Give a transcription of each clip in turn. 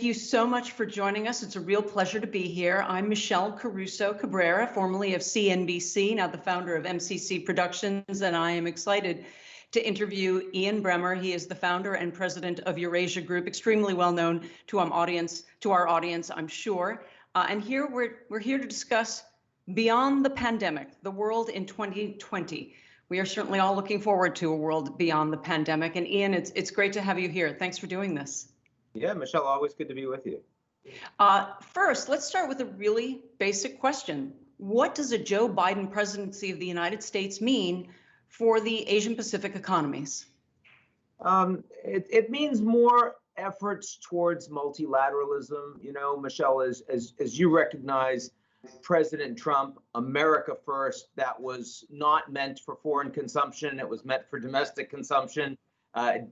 you so much for joining us. It's a real pleasure to be here. I'm Michelle Caruso-Cabrera, formerly of CNBC, now the founder of MCC Productions, and I am excited to interview Ian Bremmer. He is the founder and president of Eurasia Group, extremely well known to our audience, I'm sure. And here we're here to discuss beyond the pandemic, the world in 2020. We are certainly all looking forward to a world beyond the pandemic. And Ian, it's great to have you here. Thanks for doing this. Yeah, Michelle, always good to be with you. First, let's start with a really basic question. What does a Joe Biden presidency of the United States mean for the Asian Pacific economies? It means more efforts towards multilateralism. You know, Michelle, as you recognize, President Trump, America first, that was not meant for foreign consumption. It was meant for domestic consumption.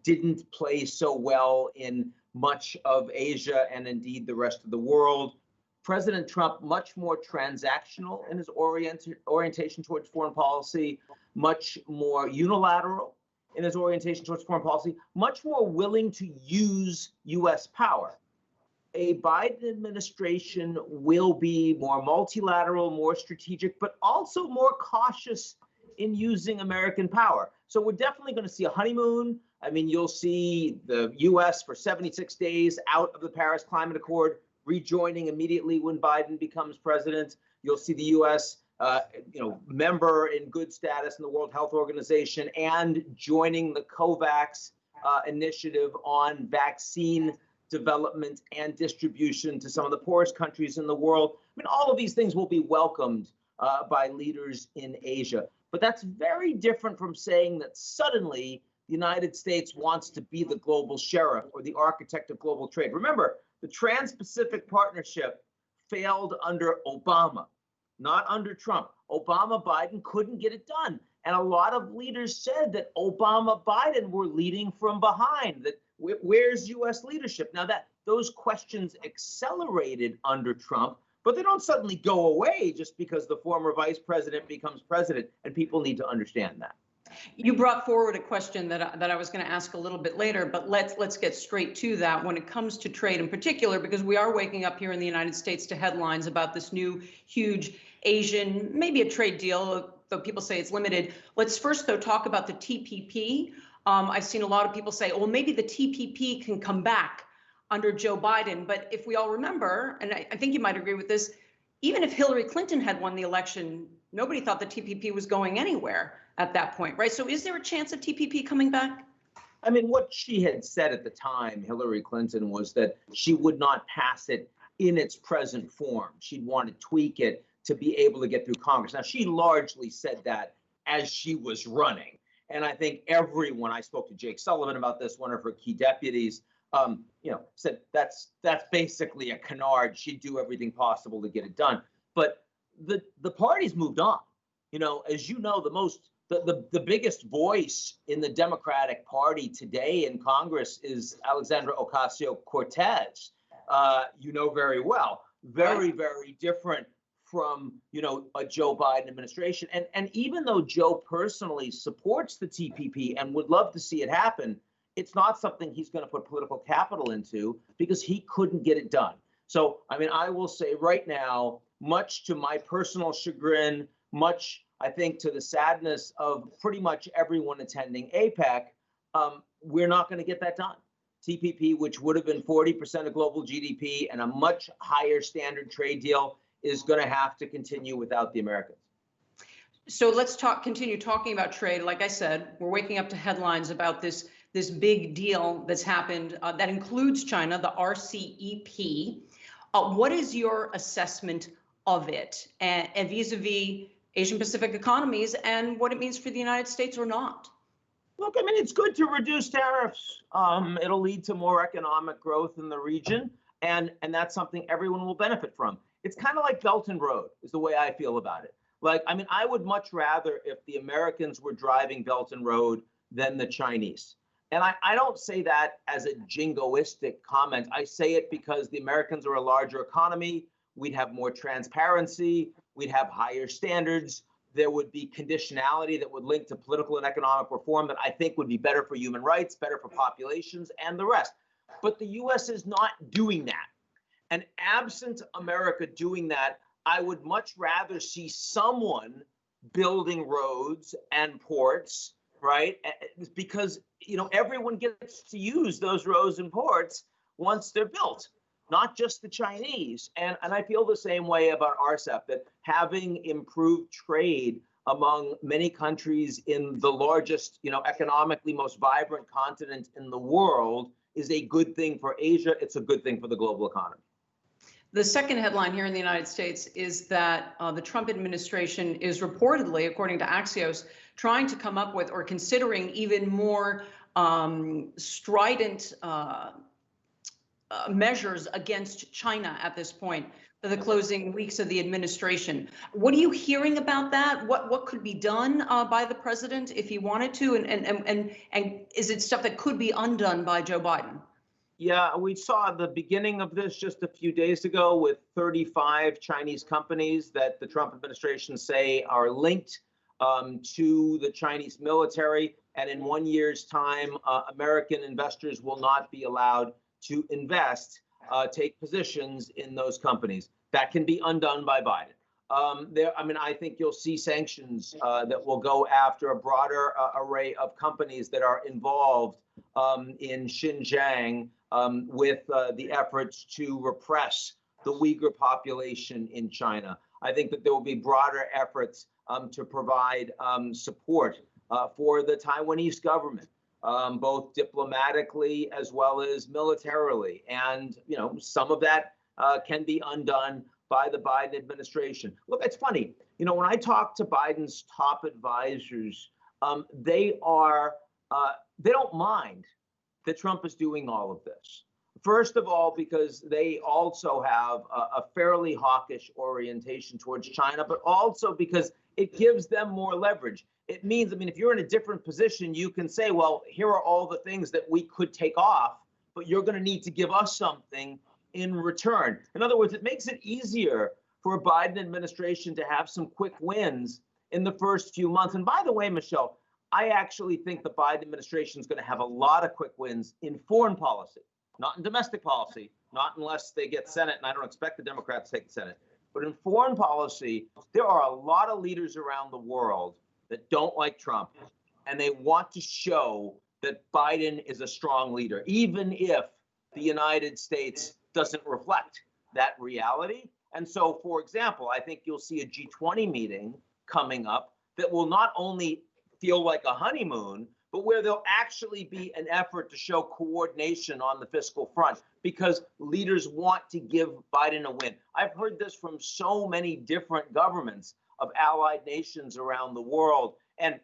Didn't play so well in much of Asia and indeed the rest of the world. President Trump, much more transactional in his orientation towards foreign policy, much more unilateral in his orientation towards foreign policy, much more willing to use U.S. power. A Biden administration will be more multilateral, more strategic, but also more cautious in using American power. So we're definitely going to see a honeymoon. I mean, you'll see the U.S. for 76 days out of the Paris Climate Accord, rejoining immediately when Biden becomes president. You'll see the U.S. Member in good status in the World Health Organization and joining the COVAX initiative on vaccine development and distribution to some of the poorest countries in the world. I mean, all of these things will be welcomed by leaders in Asia. But that's very different from saying that suddenly the United States wants to be the global sheriff or the architect of global trade. Remember, the Trans-Pacific Partnership failed under Obama, not under Trump. Obama, Biden couldn't get it done. And a lot of leaders said that Obama, Biden were leading from behind, that where's U.S. leadership? Now that those questions accelerated under Trump, but they don't suddenly go away just because the former vice president becomes president, and people need to understand that. You brought forward a question that I was going to ask a little bit later, but let's get straight to that when it comes to trade in particular, because we are waking up here in the United States to headlines about this new huge Asian, maybe a trade deal, though people say it's limited. Let's first, though, talk about the TPP. I've seen a lot of people say, oh, well, maybe the TPP can come back under Joe Biden. But if we all remember, and I think you might agree with this, even if Hillary Clinton had won the election, nobody thought the TPP was going anywhere at that point, right? So is there a chance of TPP coming back? I mean, what she had said at the time, Hillary Clinton, was that she would not pass it in its present form. She'd want to tweak it to be able to get through Congress. Now, she largely said that as she was running. And I think everyone, I spoke to Jake Sullivan about this, one of her key deputies, said that's basically a canard. She'd do everything possible to get it done. But the party's moved on. You know, as you know, the biggest voice in the Democratic Party today in Congress is Alexandra Ocasio-Cortez. You know very well, very, very different from, a Joe Biden administration. And even though Joe personally supports the TPP and would love to see it happen, it's not something he's going to put political capital into because he couldn't get it done. So, I mean, I will say right now, much to my personal chagrin, much, I think, to the sadness of pretty much everyone attending APEC, we're not going to get that done. TPP, which would have been 40% of global GDP and a much higher standard trade deal, is going to have to continue without the Americans. So let's continue talking about trade. Like I said, we're waking up to headlines about this big deal that's happened that includes China, the RCEP. What is your assessment of it and vis-a-vis Asian Pacific economies and what it means for the United States or not? Look, I mean, it's good to reduce tariffs. It'll lead to more economic growth in the region, and that's something everyone will benefit from. It's kind of like Belt and Road is the way I feel about it. Like, I mean, I would much rather if the Americans were driving Belt and Road than the Chinese. And I don't say that as a jingoistic comment. I say it because the Americans are a larger economy. We'd have more transparency. We'd have higher standards. There would be conditionality that would link to political and economic reform that I think would be better for human rights, better for populations, and the rest. but the U.S. is not doing that. And absent America doing that, I would much rather see someone building roads and ports, right? Because, everyone gets to use those roads and ports once they're built, not just the Chinese. And I feel the same way about RCEP, that having improved trade among many countries in the largest, economically most vibrant continent in the world is a good thing for Asia. It's a good thing for the global economy. The second headline here in the United States is that the Trump administration is reportedly, according to Axios, trying to come up with or considering even more strident measures against China at this point for the closing weeks of the administration. What are you hearing about that? What could be done by the president if he wanted to? And is it stuff that could be undone by Joe Biden? Yeah, we saw the beginning of this just a few days ago with 35 Chinese companies that the Trump administration say are linked to the Chinese military. And in 1 year's time, American investors will not be allowed to invest, take positions in those companies. That can be undone by Biden. I think you'll see sanctions that will go after a broader array of companies that are involved in Xinjiang with the efforts to repress the Uyghur population in China. I think that there will be broader efforts to provide support for the Taiwanese government, both diplomatically as well as militarily. And, some of that can be undone by the Biden administration. Look, it's funny, when I talk to Biden's top advisors, they don't mind that Trump is doing all of this. First of all, because they also have a fairly hawkish orientation towards China, but also because it gives them more leverage. It means, if you're in a different position, you can say, well, here are all the things that we could take off, but you're going to need to give us something in return. In other words, it makes it easier for a Biden administration to have some quick wins in the first few months. And by the way, Michelle, I actually think the Biden administration is going to have a lot of quick wins in foreign policy, not in domestic policy, not unless they get Senate, and I don't expect the Democrats to take the Senate. But in foreign policy, there are a lot of leaders around the world that don't like Trump, and they want to show that Biden is a strong leader, even if the United States doesn't reflect that reality. And so, for example, I think you'll see a G20 meeting coming up that will not only feel like a honeymoon, but where there'll actually be an effort to show coordination on the fiscal front, because leaders want to give Biden a win. I've heard this from so many different governments of allied nations around the world. And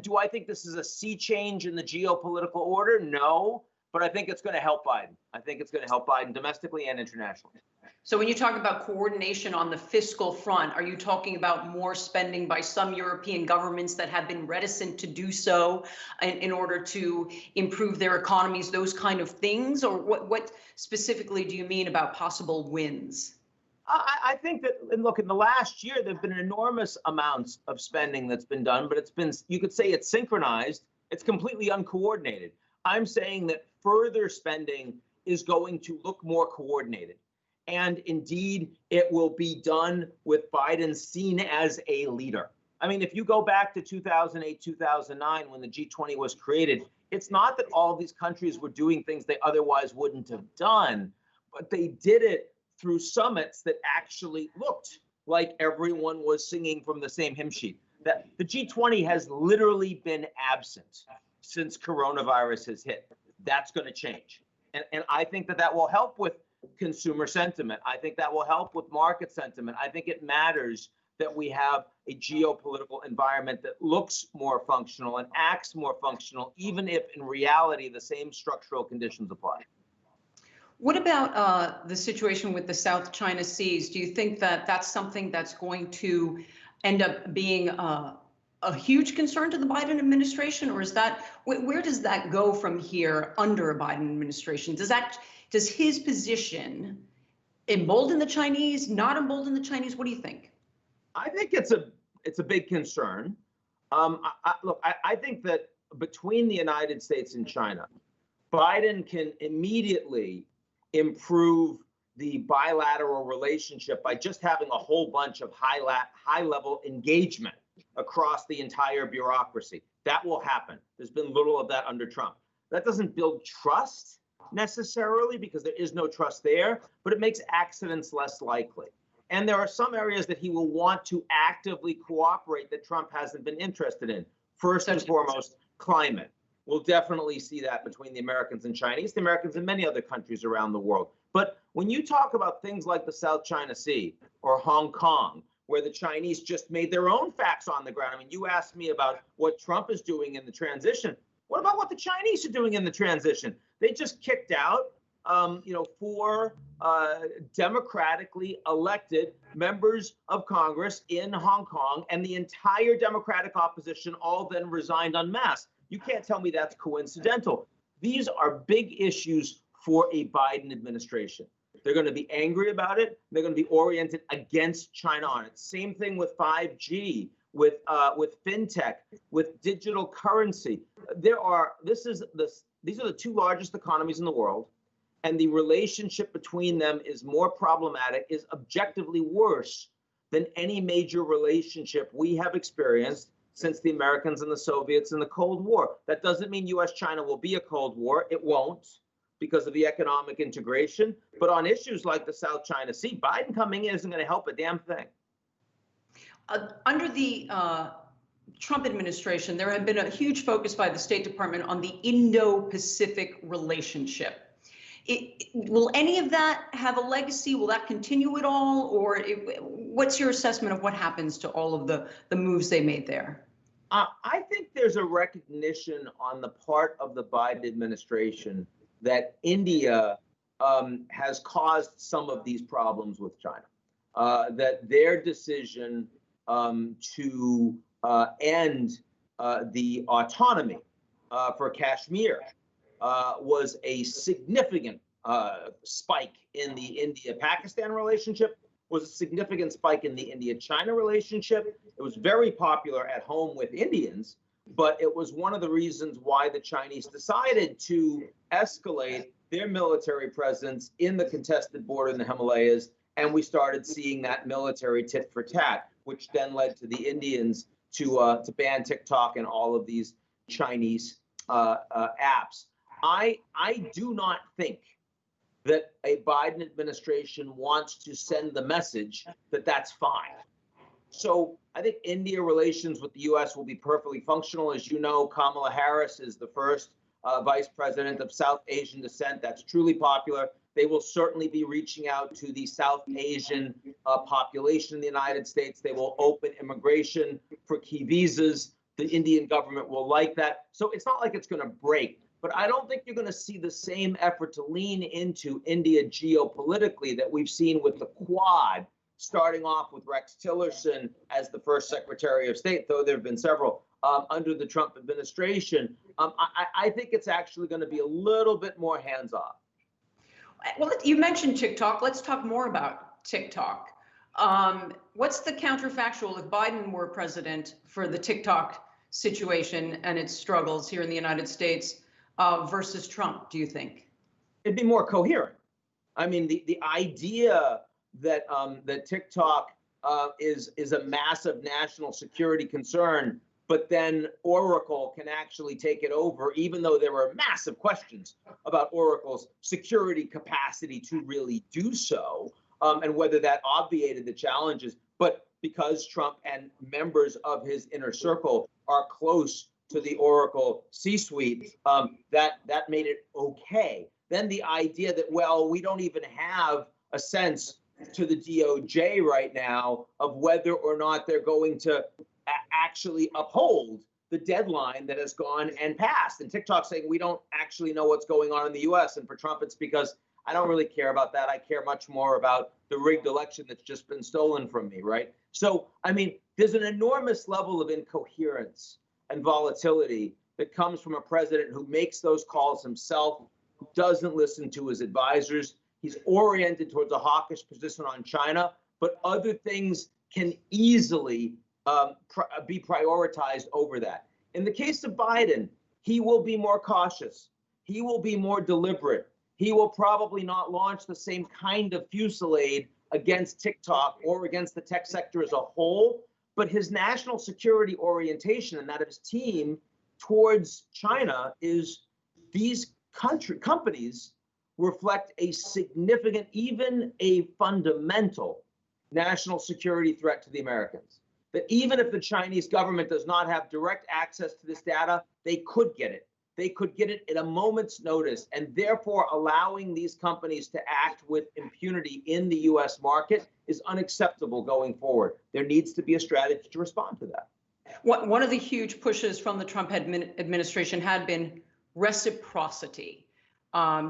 do I think this is a sea change in the geopolitical order? No, but I think it's going to help Biden. I think it's going to help Biden domestically and internationally. So when you talk about coordination on the fiscal front, are you talking about more spending by some European governments that have been reticent to do so in order to improve their economies, those kind of things? Or what specifically do you mean about possible wins? I think that, and look, in the last year, there have been enormous amounts of spending that's been done, but it's been, you could say it's synchronized. It's completely uncoordinated. I'm saying that further spending is going to look more coordinated. And indeed, it will be done with Biden seen as a leader. If you go back to 2008, 2009, when the G20 was created, it's not that all these countries were doing things they otherwise wouldn't have done, but they did it through summits that actually looked like everyone was singing from the same hymn sheet. That the G20 has literally been absent since coronavirus has hit. That's going to change. And I think that will help with consumer sentiment. I think that will help with market sentiment. I think it matters that we have a geopolitical environment that looks more functional and acts more functional, even if in reality the same structural conditions apply. What about the situation with the South China Seas? Do you think that that's something that's going to end up being a huge concern to the Biden administration, or is that where does that go from here under a Biden administration? Does his position embolden the Chinese, not embolden the Chinese? What do you think? I think it's a big concern. I think that between the United States and China, Biden can immediately improve the bilateral relationship by just having a whole bunch of high-level engagement across the entire bureaucracy. That will happen. There's been little of that under Trump. That doesn't build trust necessarily because there is no trust there, but it makes accidents less likely. And there are some areas that he will want to actively cooperate that Trump hasn't been interested in. First and foremost, climate. We'll definitely see that between the Americans and Chinese, the Americans and many other countries around the world. But when you talk about things like the South China Sea or Hong Kong, where the Chinese just made their own facts on the ground. I mean, you asked me about what Trump is doing in the transition. What about what the Chinese are doing in the transition? They just kicked out, 4 democratically elected members of Congress in Hong Kong, and the entire Democratic opposition all then resigned en masse. You can't tell me that's coincidental. These are big issues for a Biden administration. They're going to be angry about it. They're going to be oriented against China on it. Same thing with 5G, with fintech, with digital currency. These are the 2 largest economies in the world, and the relationship between them is more problematic, is objectively worse than any major relationship we have experienced since the Americans and the Soviets in the Cold War. That doesn't mean U.S.-China will be a Cold War. It won't, because of the economic integration. But on issues like the South China Sea, Biden coming in isn't going to help a damn thing. Under the Trump administration, there had been a huge focus by the State Department on the Indo-Pacific relationship. Will any of that have a legacy? Will that continue at all? Or what's your assessment of what happens to all of the moves they made there? I think there's a recognition on the part of the Biden administration that India has caused some of these problems with China, that their decision to end the autonomy for Kashmir was a significant spike in the India-Pakistan relationship, was a significant spike in the India-China relationship. It was very popular at home with Indians, but it was one of the reasons why the Chinese decided to escalate their military presence in the contested border in the Himalayas, and we started seeing that military tit for tat, which then led to the Indians to ban TikTok and all of these Chinese apps. I do not think that a Biden administration wants to send the message that that's fine. So I think India relations with the U.S. will be perfectly functional. As you know, Kamala Harris is the first vice president of South Asian descent. That's truly popular. They will certainly be reaching out to the South Asian population in the United States. They will open immigration for key visas. The Indian government will like that. So it's not like it's going to break. But I don't think you're going to see the same effort to lean into India geopolitically that we've seen with the Quad, starting off with Rex Tillerson as the first Secretary of State, though there have been several under the Trump administration. I think it's actually going to be a little bit more hands-off. Well, you mentioned TikTok. Let's talk more about TikTok. What's the counterfactual if Biden were president for the TikTok situation and its struggles here in the United States versus Trump, do you think? It'd be more coherent. I mean, the idea that that TikTok is a massive national security concern, but then Oracle can actually take it over, even though there were massive questions about Oracle's security capacity to really do so, and whether that obviated the challenges. But because Trump and members of his inner circle are close to the Oracle C-suite, that made it okay. Then the idea that, well, we don't even have a sense to the DOJ right now of whether or not they're going to actually uphold the deadline that has gone and passed. And TikTok saying we don't actually know what's going on in the US. And for Trump, it's because I don't really care about that. I care much more about the rigged election that's just been stolen from me, right? So, I mean, there's an enormous level of incoherence and volatility that comes from a president who makes those calls himself, who doesn't listen to his advisors. He's oriented towards a hawkish position on China, but other things can easily be prioritized over that. In the case of Biden, he will be more cautious. he will be more deliberate. He will probably not launch the same kind of fusillade against TikTok or against the tech sector as a whole, but his national security orientation and that of his team towards China is these companies reflect a significant, even a fundamental national security threat to the Americans. That even if the Chinese government does not have direct access to this data, they could get it. They could get it at a moment's notice, and therefore allowing these companies to act with impunity in the US market is unacceptable going forward. There needs to be a strategy to respond to that. One of the huge pushes from the Trump administration had been reciprocity.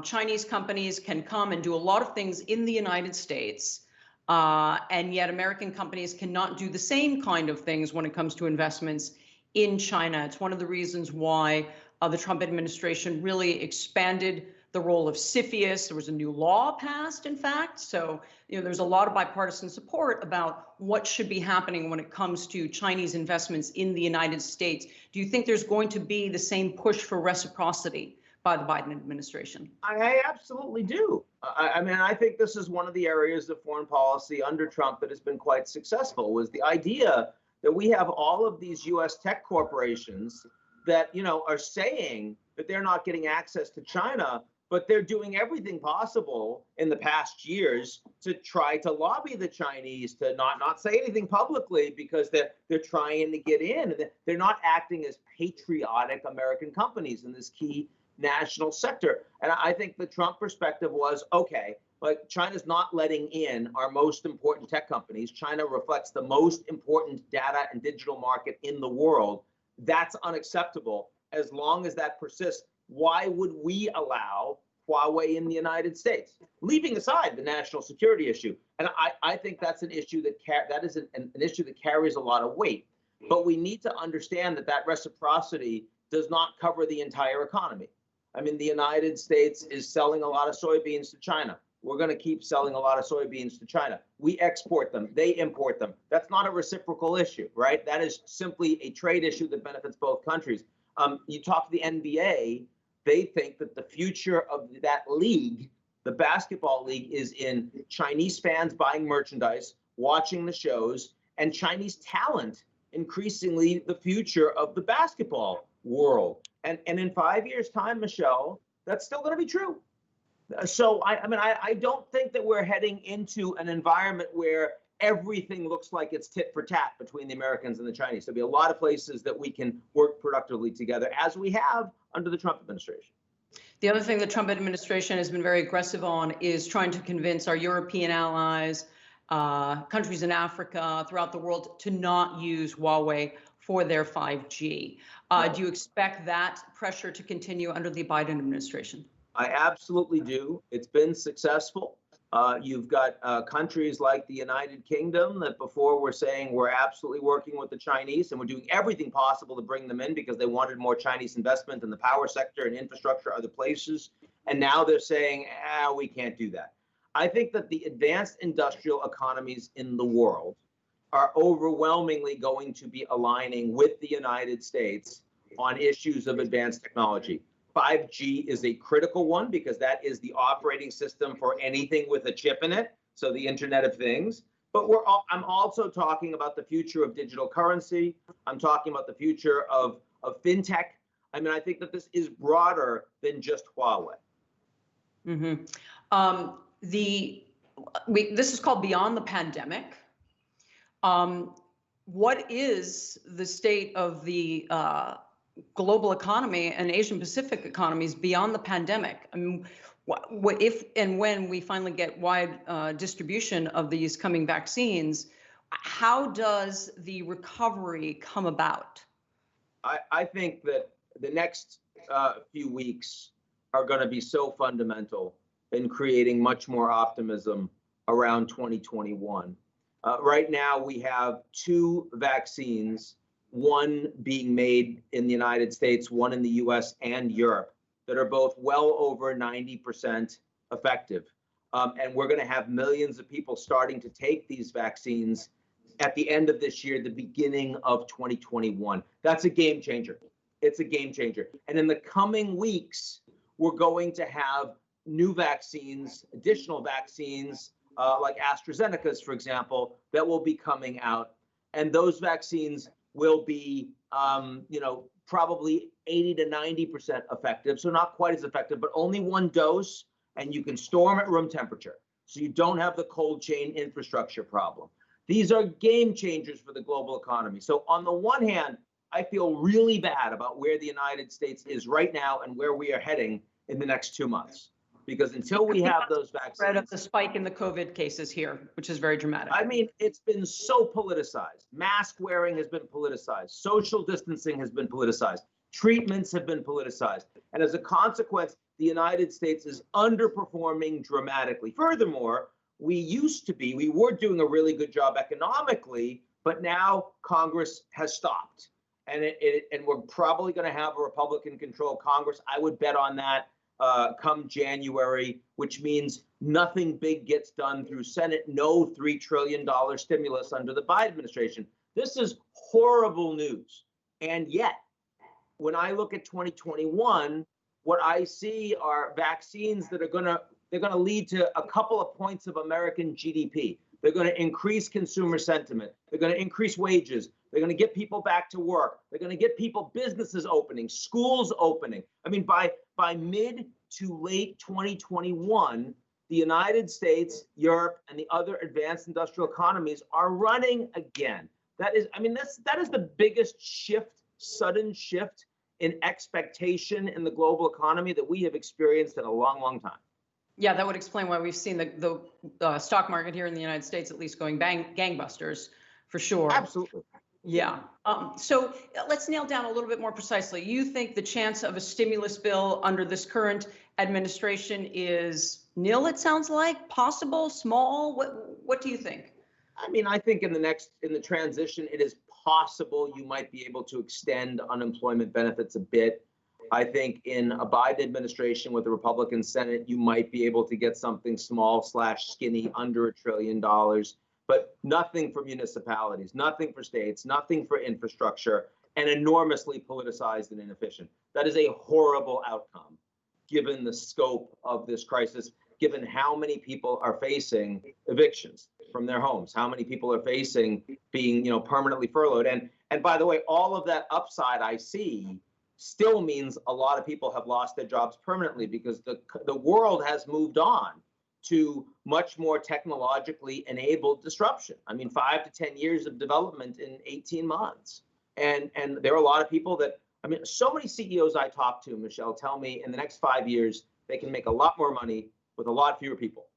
Chinese companies can come and do a lot of things in the United States, and yet American companies cannot do the same kind of things when it comes to investments in China. It's one of the reasons why the Trump administration really expanded the role of CFIUS. There was a new law passed, in fact. So, there's a lot of bipartisan support about what should be happening when it comes to Chinese investments in the United States. Do you think there's going to be the same push for reciprocity by the Biden administration? I absolutely do. I mean, I think this is one of the areas of foreign policy under Trump that has been quite successful, was the idea that we have all of these US tech corporations that, are saying that they're not getting access to China, but they're doing everything possible in the past years to try to lobby the Chinese to not say anything publicly because they're trying to get in. They're not acting as patriotic American companies in this key national sector. And I think the Trump perspective was, okay, like China's not letting in our most important tech companies. China reflects the most important data and digital market in the world. That's unacceptable. As long as that persists, why would we allow Huawei in the United States? Leaving aside the national security issue. And I think that's an issue that is an issue that carries a lot of weight. But we need to understand that reciprocity does not cover the entire economy. I mean, the United States is selling a lot of soybeans to China. We're going to keep selling a lot of soybeans to China. We export them. They import them. That's not a reciprocal issue, right? That is simply a trade issue that benefits both countries. You talk to the NBA, they think that the future of that league, the basketball league, is in Chinese fans buying merchandise, watching the shows, and Chinese talent increasingly the future of the basketball world. And in 5 years' time, Michelle, that's still going to be true. So, I don't think that we're heading into an environment where everything looks like it's tit for tat between the Americans and the Chinese. There'll be a lot of places that we can work productively together, as we have under the Trump administration. The other thing the Trump administration has been very aggressive on is trying to convince our European allies, countries in Africa, throughout the world, to not use Huawei for their 5G. Do you expect that pressure to continue under the Biden administration? I absolutely do. It's been successful. You've got countries like the United Kingdom that before were saying we're absolutely working with the Chinese and we're doing everything possible to bring them in because they wanted more Chinese investment in the power sector and infrastructure, other places. And now they're saying, we can't do that. I think that the advanced industrial economies in the world are overwhelmingly going to be aligning with the United States on issues of advanced technology. 5G is a critical one because that is the operating system for anything with a chip in it, so the Internet of Things. But I'm also talking about the future of digital currency. I'm talking about the future of fintech. I mean, I think that this is broader than just Huawei. Mm-hmm. This is called Beyond the Pandemic. What is the state of the global economy and Asian Pacific economies beyond the pandemic? I mean, if and when we finally get wide distribution of these coming vaccines, how does the recovery come about? I think that the next few weeks are going to be so fundamental in creating much more optimism around 2021. Right now, we have 2 vaccines, one being made in the United States, one in the US and Europe, that are both well over 90% effective. And we're going to have millions of people starting to take these vaccines at the end of this year, the beginning of 2021. That's a game changer. It's a game changer. And in the coming weeks, we're going to have new vaccines, additional vaccines, like AstraZeneca's, for example, that will be coming out. And those vaccines will be, probably 80 to 90% effective. So not quite as effective, but only one dose, and you can store them at room temperature. So you don't have the cold chain infrastructure problem. These are game changers for the global economy. So on the one hand, I feel really bad about where the United States is right now and where we are heading in the next 2 months. Because until we have those vaccines, spread of the spike in the COVID cases here, which is very dramatic. I mean, it's been so politicized. Mask wearing has been politicized. Social distancing has been politicized. Treatments have been politicized. And as a consequence, the United States is underperforming dramatically. Furthermore, we were doing a really good job economically, but now Congress has stopped. And we're probably going to have a Republican-controlled Congress. I would bet on that. Come January, which means nothing big gets done through Senate, no $3 trillion stimulus under the Biden administration. This is horrible news. And yet, when I look at 2021, what I see are vaccines that are they're gonna lead to a couple of points of American GDP. They're going to increase consumer sentiment. They're going to increase wages. They're going to get people back to work. They're going to get businesses opening, schools opening. I mean, by mid to late 2021, the United States, Europe, and the other advanced industrial economies are running again. That is the biggest sudden shift in expectation in the global economy that we have experienced in a long, long time. Yeah, that would explain why we've seen the stock market here in the United States at least going gangbusters, for sure. Absolutely. Yeah. So let's nail down a little bit more precisely. You think the chance of a stimulus bill under this current administration is nil, it sounds like? Possible? Small? What do you think? I mean, I think in the transition, it is possible you might be able to extend unemployment benefits a bit. I think in a Biden administration with a Republican Senate, you might be able to get something small/skinny under $1 trillion, but nothing for municipalities, nothing for states, nothing for infrastructure, and enormously politicized and inefficient. That is a horrible outcome, given the scope of this crisis, given how many people are facing evictions from their homes, how many people are facing being, permanently furloughed. And by the way, all of that upside I see still means a lot of people have lost their jobs permanently because the world has moved on to much more technologically enabled disruption. I mean, 5 to 10 years of development in 18 months. And there are a lot of people so many CEOs I talk to, Michelle, tell me in the next 5 years, they can make a lot more money with a lot fewer people.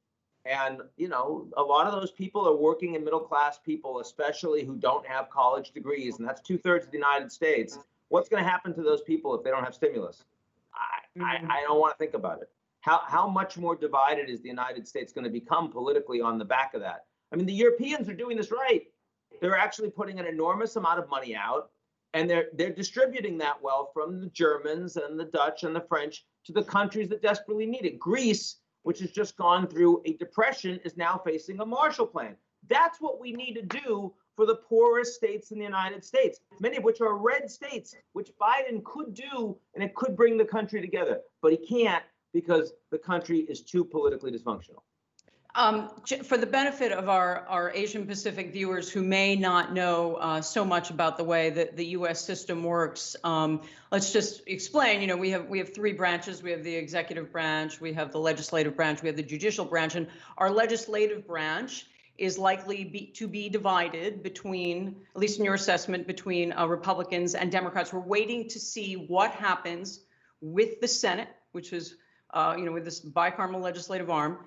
And, a lot of those people are working and middle-class people, especially who don't have college degrees. And that's 2/3 of the United States. What's going to happen to those people if they don't have stimulus? I don't want to think about it. How much more divided is the United States going to become politically on the back of that? I mean, the Europeans are doing this right. They're actually putting an enormous amount of money out, and they're distributing that wealth from the Germans and the Dutch and the French to the countries that desperately need it. Greece, which has just gone through a depression, is now facing a Marshall Plan. That's what we need to do for the poorest states in the United States, many of which are red states, which Biden could do, and it could bring the country together. But he can't because the country is too politically dysfunctional. For the benefit of our Asian Pacific viewers who may not know so much about the way that the U.S. system works, let's just explain. We have 3 branches. We have the executive branch, we have the legislative branch, we have the judicial branch, and our legislative branch is likely to be divided between, at least in your assessment, between Republicans and Democrats. We're waiting to see what happens with the Senate, which is, with this bicameral legislative arm.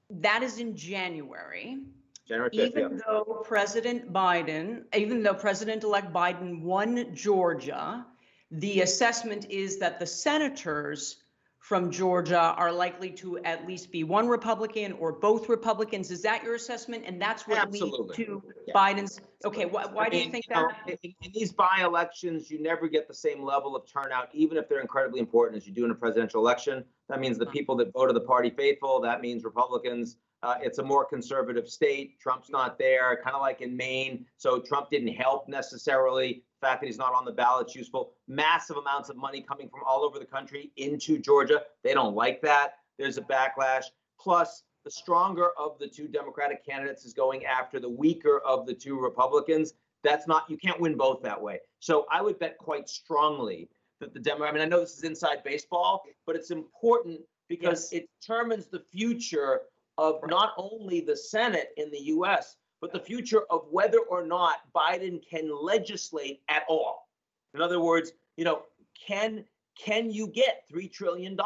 That is in January. January 5th, even though President-elect Biden won Georgia, the assessment is that the senators from Georgia are likely to at least be one Republican or both Republicans. Is that your assessment? And that's what Absolutely. leads to Biden's. Okay, why do you think that? In these by-elections, you never get the same level of turnout, even if they're incredibly important, as you do in a presidential election. That means the people that voted the party faithful, that means Republicans, It's a more conservative state. Trump's not there, kind of like in Maine. So Trump didn't help necessarily. The fact that he's not on the ballot's useful. Massive amounts of money coming from all over the country into Georgia. They don't like that. There's a backlash. Plus, the stronger of the two Democratic candidates is going after the weaker of the two Republicans. That's not, you can't win both that way. So I would bet quite strongly that the Democrat, I mean, I know this is inside baseball, but it's important because it determines the future of not only the Senate in the US, but the future of whether or not Biden can legislate at all. In other words, you know, can you get $3 trillion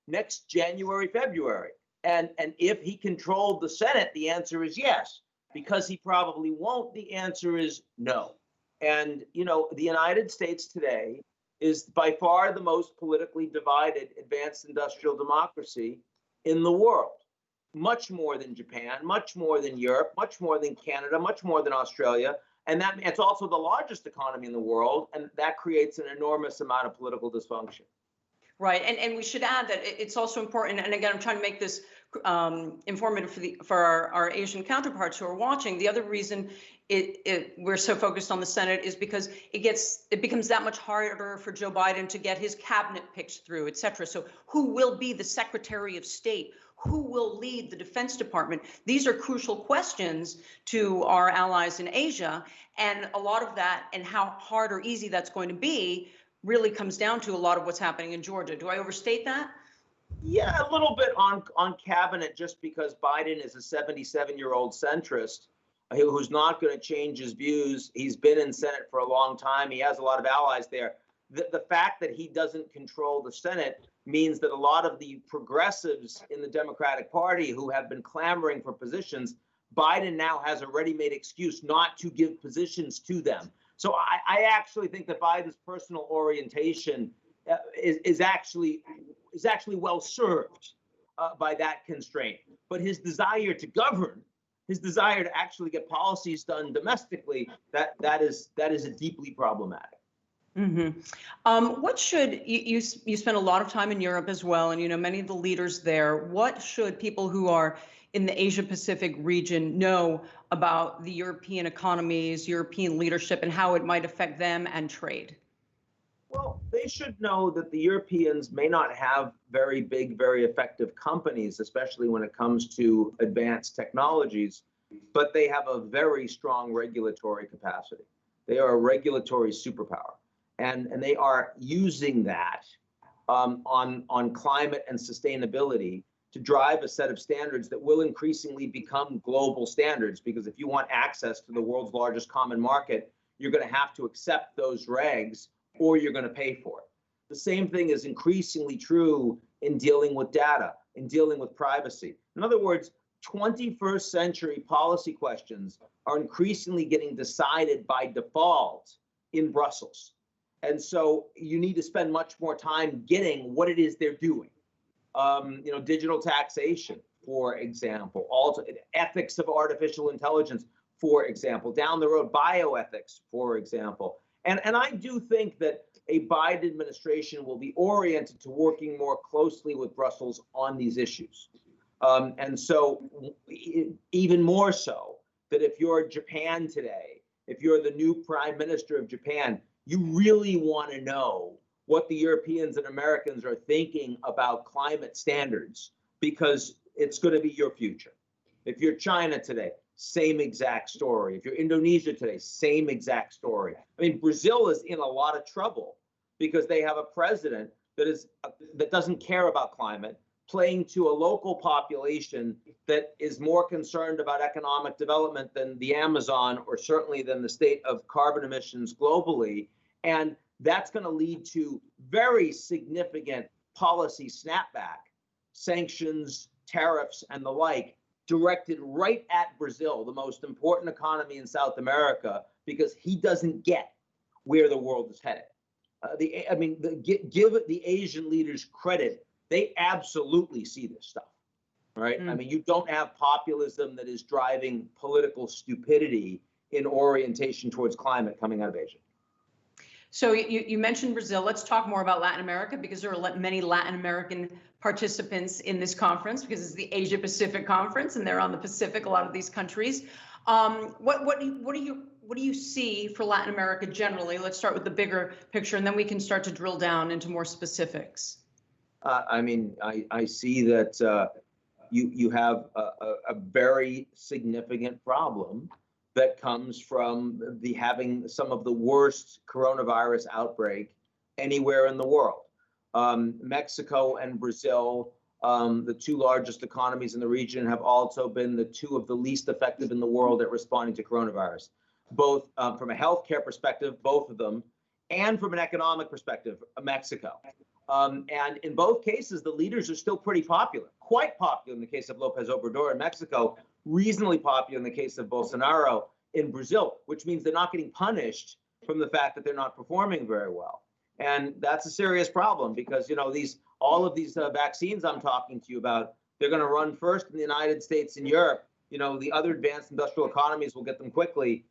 next January, February? And if he controlled the Senate, the answer is yes. Because he probably won't, the answer is no. And, you know, the United States today is by far the most politically divided advanced industrial democracy in the world. Much more than Japan, much more than Europe, much more than Canada, much more than Australia. And that it's also the largest economy in the world. And that creates an enormous amount of political dysfunction. Right, and we should add that it's also important, and again, I'm trying to make this informative for our Asian counterparts who are watching. The other reason we're so focused on the Senate is because it becomes that much harder for Joe Biden to get his cabinet picks through, et cetera. So who will be the Secretary of State? Who will lead the Defense Department? These are crucial questions to our allies in Asia, and a lot of that and how hard or easy that's going to be really comes down to a lot of what's happening in Georgia. Do I overstate that? Yeah, a little bit on cabinet, just because Biden is a 77-year-old centrist who's not going to change his views. He's been in Senate for a long time. He has a lot of allies there. The fact that he doesn't control the Senate means that a lot of the progressives in the Democratic Party who have been clamoring for positions, Biden now has a ready-made excuse not to give positions to them. So I actually think that Biden's personal orientation is actually well served by that constraint. But his desire to govern, his desire to actually get policies done domestically, that is a deeply problematic. Mm-hmm. What should you spend a lot of time in Europe as well, and you know many of the leaders there. What should people who are in the Asia Pacific region know about the European economies, European leadership, and how it might affect them and trade? Well, they should know that the Europeans may not have very big, very effective companies, especially when it comes to advanced technologies, but they have a very strong regulatory capacity. They are a regulatory superpower, and they are using that on climate and sustainability to drive a set of standards that will increasingly become global standards. Because if you want access to the world's largest common market, you're going to have to accept those regs or you're going to pay for it. The same thing is increasingly true in dealing with data, in dealing with privacy. In other words, 21st century policy questions are increasingly getting decided by default in Brussels. And so you need to spend much more time getting what it is they're doing. You know, digital taxation, for example, also ethics of artificial intelligence, for example, down the road, bioethics, for example. And I do think that a Biden administration will be oriented to working more closely with Brussels on these issues. And so even more so that if you're Japan today, if you're the new prime minister of Japan, you really want to know what the Europeans and Americans are thinking about climate standards, because it's going to be your future. If you're China today, same exact story. If you're Indonesia today, same exact story. I mean, Brazil is in a lot of trouble because they have a president that doesn't care about climate, playing to a local population that is more concerned about economic development than the Amazon, or certainly than the state of carbon emissions globally. And that's going to lead to very significant policy snapback, sanctions, tariffs, and the like, directed right at Brazil, the most important economy in South America, because he doesn't get where the world is headed. Give the Asian leaders credit. They absolutely see this stuff, right? I mean, you don't have populism that is driving political stupidity in orientation towards climate coming out of Asia. So you mentioned Brazil. Let's talk more about Latin America, because there are many Latin American participants in this conference, because it's the Asia Pacific conference and they're on the Pacific, a lot of these countries. What do you see for Latin America generally? Let's start with the bigger picture, and then we can start to drill down into more specifics. I see that you have a very significant problem that comes from having some of the worst coronavirus outbreak anywhere in the world. Mexico and Brazil, the two largest economies in the region, have also been the two of the least effective in the world at responding to coronavirus, both from a healthcare perspective, both of them, and from an economic perspective, Mexico. And in both cases, the leaders are still pretty popular, quite popular in the case of López Obrador in Mexico, reasonably popular in the case of Bolsonaro in Brazil, which means they're not getting punished from the fact that they're not performing very well. And that's a serious problem, because, all of these vaccines I'm talking to you about, they're going to run first in the United States and Europe. The other advanced industrial economies will get them quickly.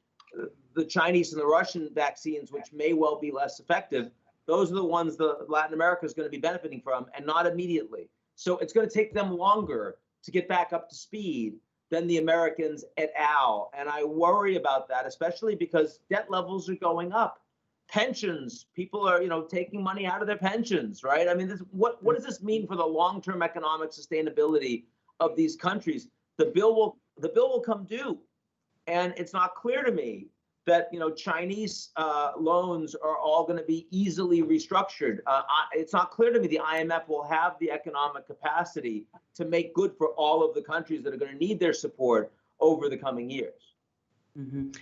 The Chinese and the Russian vaccines, which may well be less effective, those are the ones that Latin America is going to be benefiting from, and not immediately. So it's going to take them longer to get back up to speed than the Americans et al. And I worry about that, especially because debt levels are going up. Pensions, people are, taking money out of their pensions, right? I mean, what does this mean for the long-term economic sustainability of these countries? The bill will come due, and it's not clear to me that Chinese loans are all going to be easily restructured. It's not clear to me the IMF will have the economic capacity to make good for all of the countries that are going to need their support over the coming years. Mm-hmm.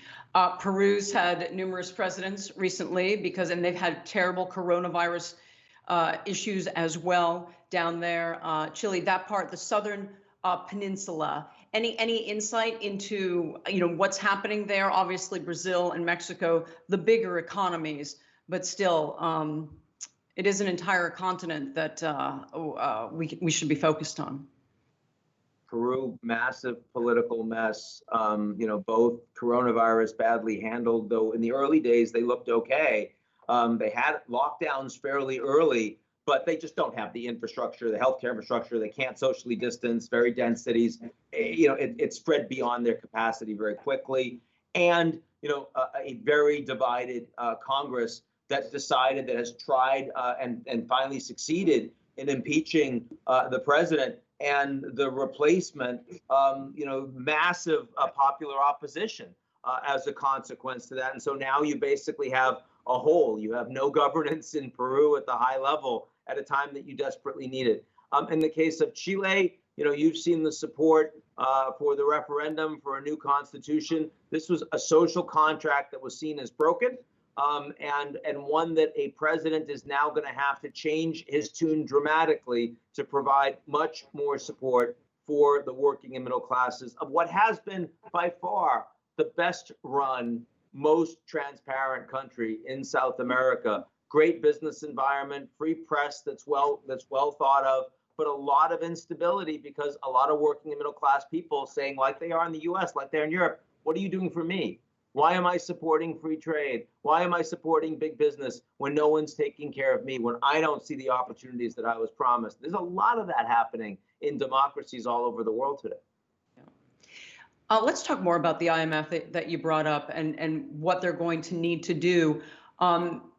Peru's had numerous presidents recently, and they've had terrible coronavirus issues as well down there. Chile, that part, the southern peninsula. Any insight into what's happening there? Obviously, Brazil and Mexico, the bigger economies, but still, it is an entire continent that we should be focused on. Peru, massive political mess. Both coronavirus badly handled, though in the early days they looked okay. They had lockdowns fairly early, but they just don't have the infrastructure, the healthcare infrastructure. They can't socially distance, very dense cities. It spread beyond their capacity very quickly. And, a very divided Congress that has tried and finally succeeded in impeaching the president, and the replacement, massive popular opposition as a consequence to that. And so now you basically have a hole. You have no governance in Peru at the high level at a time that you desperately need it. In the case of Chile, you've seen the support for the referendum for a new constitution. This was a social contract that was seen as broken, and one that a president is now going to have to change his tune dramatically to provide much more support for the working and middle classes of what has been by far the best run, most transparent country in South America. Great business environment, free press that's well thought of, but a lot of instability because a lot of working and middle class people saying, like they are in the US, like they're in Europe, what are you doing for me? Why am I supporting free trade? Why am I supporting big business when no one's taking care of me, when I don't see the opportunities that I was promised? There's a lot of that happening in democracies all over the world today. Let's talk more about the IMF that you brought up and what they're going to need to do.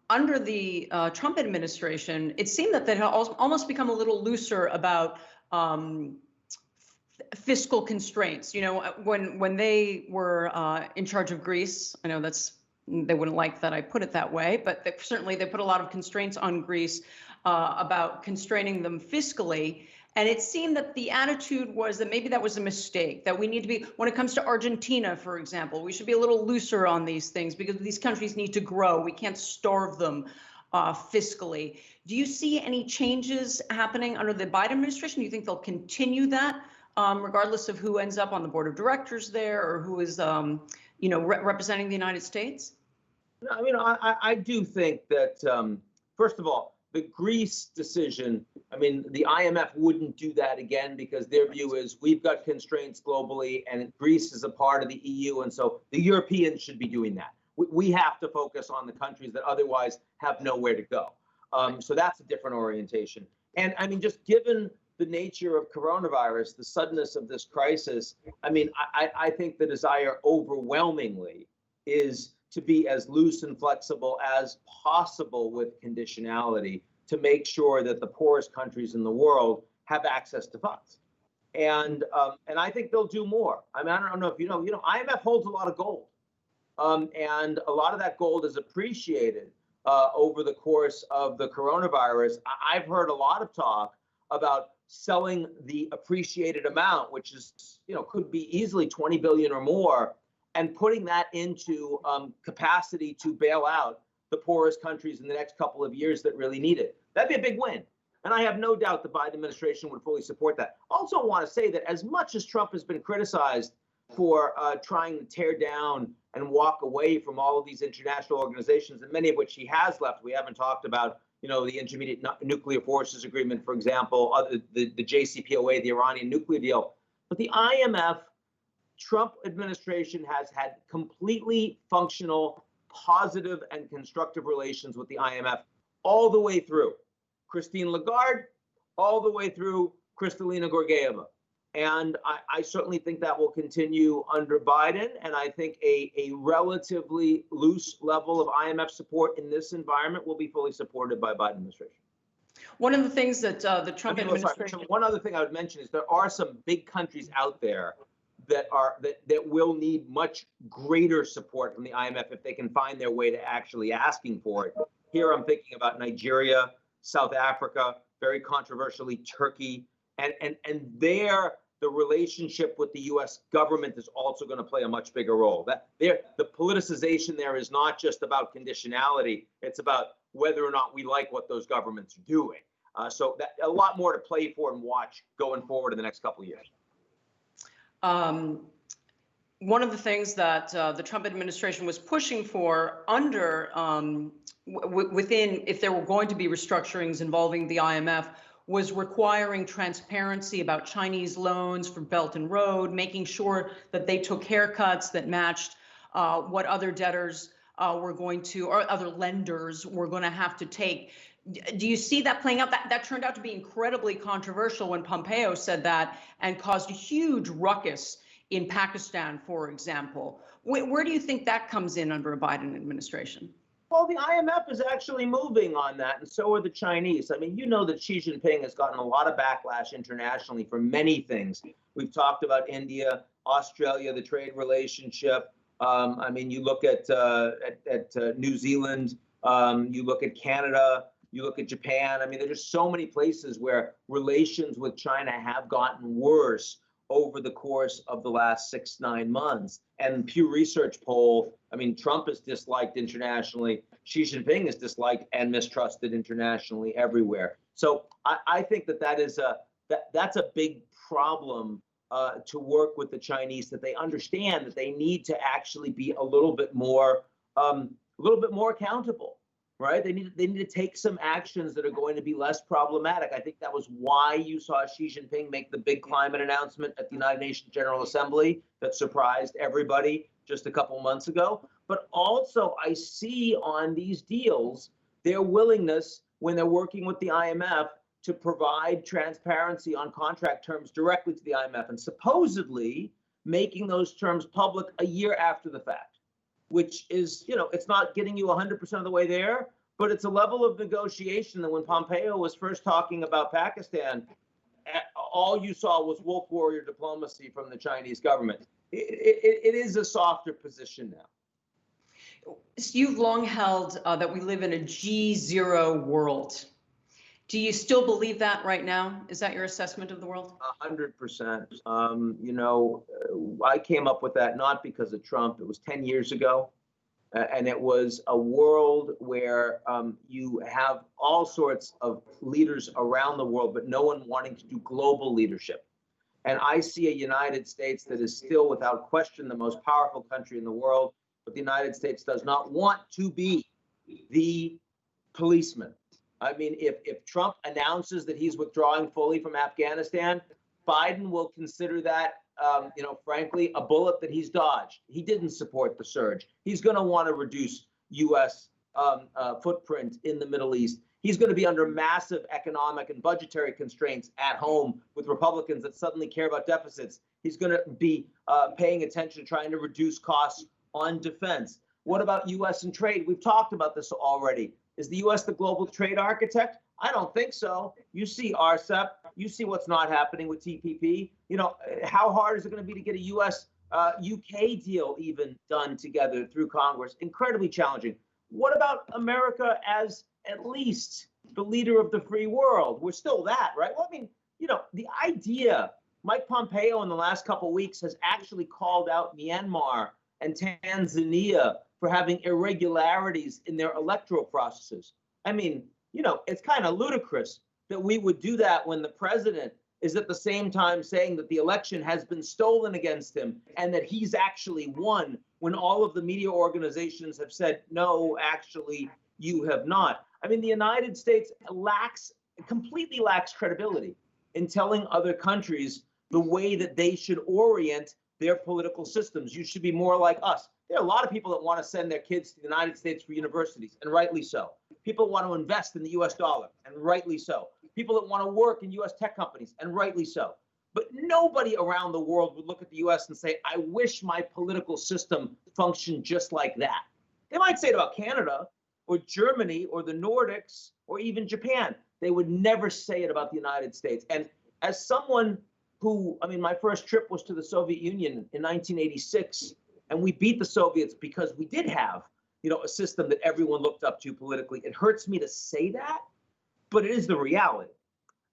Under the Trump administration, it seemed that they had almost become a little looser about fiscal constraints. When they were in charge of Greece, I know they wouldn't like that I put it that way, but certainly they put a lot of constraints on Greece about constraining them fiscally. And it seemed that the attitude was that maybe that was a mistake, that we need to be, when it comes to Argentina, for example, we should be a little looser on these things because these countries need to grow. We can't starve them fiscally. Do you see any changes happening under the Biden administration? Do you think they'll continue that regardless of who ends up on the board of directors there or who is, representing the United States? I do think that, first of all, the Greece decision, the IMF wouldn't do that again because their view is we've got constraints globally and Greece is a part of the EU. And so the Europeans should be doing that. we have to focus on the countries that otherwise have nowhere to go. So that's a different orientation. And I mean, just given the nature of coronavirus, the suddenness of this crisis, I mean, I think the desire overwhelmingly is to be as loose and flexible as possible with conditionality to make sure that the poorest countries in the world have access to funds. And I think they'll do more. I mean, I don't know if you know, IMF holds a lot of gold. And a lot of that gold is appreciated over the course of the coronavirus. I've heard a lot of talk about selling the appreciated amount, which is, could be easily 20 billion or more, and putting that into capacity to bail out the poorest countries in the next couple of years that really need it. That'd be a big win. And I have no doubt the Biden administration would fully support that. Also want to say that as much as Trump has been criticized for trying to tear down and walk away from all of these international organizations, and many of which he has left, we haven't talked about, the Intermediate Nuclear Forces Agreement, for example, the JCPOA, the Iranian nuclear deal. But the IMF, Trump administration has had completely functional, positive, and constructive relations with the IMF all the way through Christine Lagarde, all the way through Kristalina Georgieva. And I certainly think that will continue under Biden. And I think a relatively loose level of IMF support in this environment will be fully supported by Biden administration. One of the things that the Trump administration. One other thing I would mention is there are some big countries out there that will need much greater support from the IMF if they can find their way to actually asking for it. Here I'm thinking about Nigeria, South Africa, very controversially Turkey, and there the relationship with the U.S. government is also going to play a much bigger role. The politicization there is not just about conditionality; it's about whether or not we like what those governments are doing. So a lot more to play for and watch going forward in the next couple of years. One of the things that the Trump administration was pushing for under within, if there were going to be restructurings involving the IMF, was requiring transparency about Chinese loans for Belt and Road, making sure that they took haircuts that matched what other debtors were going to, or other lenders were going to have to take. Do you see that playing out? That turned out to be incredibly controversial when Pompeo said that and caused a huge ruckus in Pakistan, for example. Where do you think that comes in under a Biden administration? Well, the IMF is actually moving on that, and so are the Chinese. I mean, that Xi Jinping has gotten a lot of backlash internationally for many things. We've talked about India, Australia, the trade relationship. I mean, you look at New Zealand, you look at Canada, you look at Japan. I mean, there's just so many places where relations with China have gotten worse over the course of the last 6-9 months. And Pew Research poll, I mean, Trump is disliked internationally. Xi Jinping is disliked and mistrusted internationally everywhere. So I think that's a big problem to work with the Chinese, that they understand that they need to actually be a little bit more accountable. Right? They need to take some actions that are going to be less problematic. I think that was why you saw Xi Jinping make the big climate announcement at the United Nations General Assembly that surprised everybody just a couple months ago. But also, I see on these deals their willingness, when they're working with the IMF, to provide transparency on contract terms directly to the IMF, and supposedly making those terms public a year after the fact, which is, it's not getting you 100% of the way there, but it's a level of negotiation that when Pompeo was first talking about Pakistan, all you saw was wolf warrior diplomacy from the Chinese government. It is a softer position now. So you've long held that we live in a G0 world. Do you still believe that right now? Is that your assessment of the world? 100%. I came up with that not because of Trump. It was 10 years ago. And it was a world where you have all sorts of leaders around the world, but no one wanting to do global leadership. And I see a United States that is still, without question, the most powerful country in the world. But the United States does not want to be the policeman. I mean, if Trump announces that he's withdrawing fully from Afghanistan, Biden will consider that frankly, a bullet that he's dodged. He didn't support the surge. He's going to want to reduce U.S. Footprint in the Middle East. He's going to be under massive economic and budgetary constraints at home with Republicans that suddenly care about deficits. He's going to be paying attention to trying to reduce costs on defense. What about U.S. and trade? We've talked about this already. Is the U.S. the global trade architect? I don't think so. You see RCEP. You see what's not happening with TPP. How hard is it going to be to get a U.S. UK deal even done together through Congress? Incredibly challenging. What about America as at least the leader of the free world? We're still that, right? Well, I mean, the idea, Mike Pompeo in the last couple of weeks has actually called out Myanmar and Tanzania for having irregularities in their electoral processes. I mean, it's kind of ludicrous that we would do that when the president is at the same time saying that the election has been stolen against him and that he's actually won, when all of the media organizations have said, no, actually, you have not. I mean, the United States completely lacks credibility in telling other countries the way that they should orient their political systems. You should be more like us. There are a lot of people that want to send their kids to the United States for universities, and rightly so. People want to invest in the US dollar, and rightly so. People that want to work in US tech companies, and rightly so. But nobody around the world would look at the US and say, I wish my political system functioned just like that. They might say it about Canada or Germany or the Nordics or even Japan. They would never say it about the United States. And as someone who, my first trip was to the Soviet Union in 1986, and we beat the Soviets because we did have, a system that everyone looked up to politically. It hurts me to say that, but it is the reality.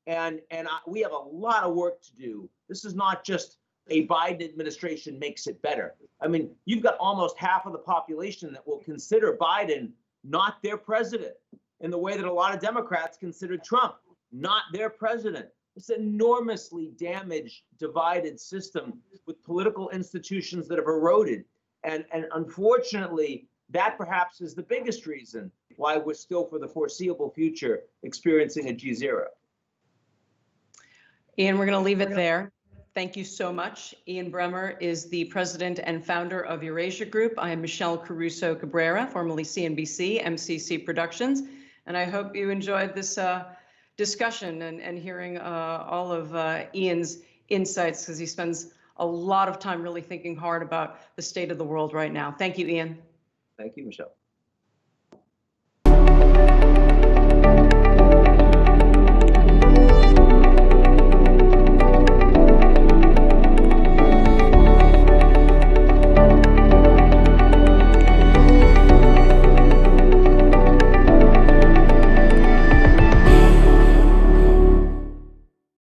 And we have a lot of work to do. This is not just a Biden administration makes it better. I mean, you've got almost half of the population that will consider Biden not their president, in the way that a lot of Democrats considered Trump not their president. It's an enormously damaged, divided system with political institutions that have eroded. And unfortunately, that perhaps is the biggest reason why we're still, for the foreseeable future, experiencing a G0. Ian, we're going to leave it there. Thank you so much. Ian Bremmer is the president and founder of Eurasia Group. I am Michelle Caruso-Cabrera, formerly CNBC, MCC Productions, and I hope you enjoyed this discussion and hearing all of Ian's insights, because he spends a lot of time really thinking hard about the state of the world right now. Thank you, Ian. Thank you, Michelle.